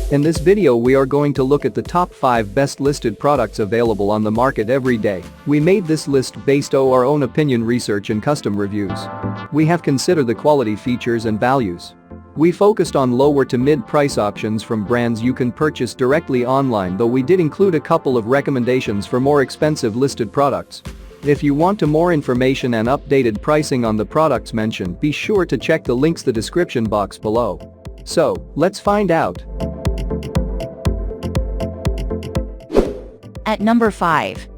In this video we are going to look at the top 5 best listed products available on the market every day. We made this list based on our own opinion research and custom reviews. We have considered the quality features and values. We focused on lower to mid price options from brands you can purchase directly online, though we did include a couple of recommendations for more expensive listed products. If you want more information and updated pricing on the products mentioned, be sure to check the links in the description box below. So, let's find out. At number 5.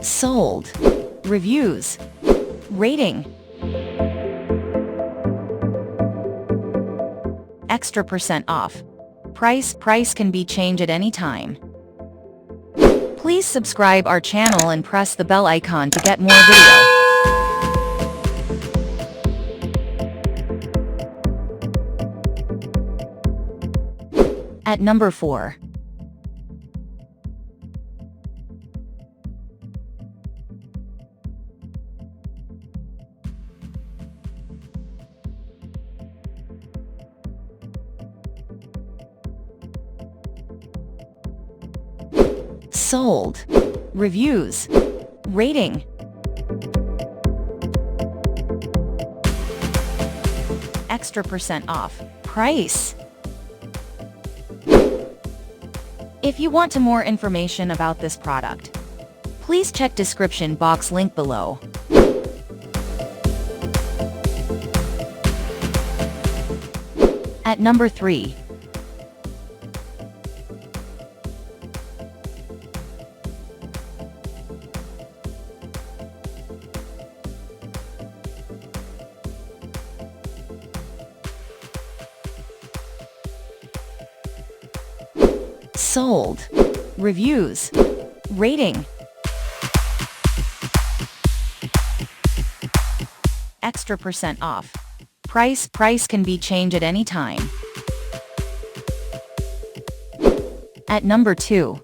Sold. Reviews. Rating. Extra % off. Price can be changed at any time. Please subscribe our channel and press the bell icon to get more video. At number 4. Sold. Reviews. Rating. Extra % off. Price. If you want more information about this product, please check description box link below. At number 3. Sold. Reviews. Rating. Extra % off. Price can be changed at any time. At number 2.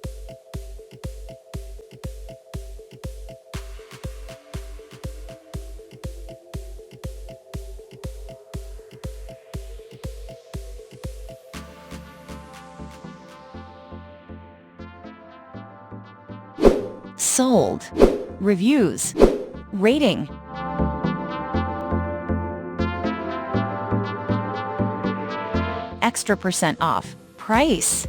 Sold. Reviews. Rating. Extra % off. Price.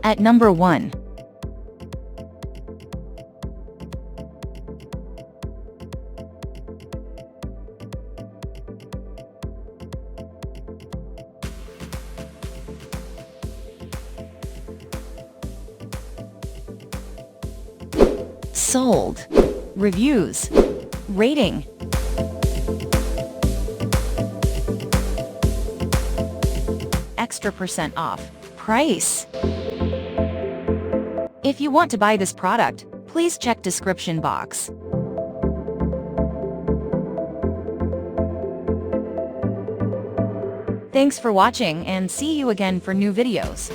At number 1. Sold. Reviews. Rating. Extra % off. Price. If you want to buy this product, please check description box. Thanks for watching and see you again for new videos.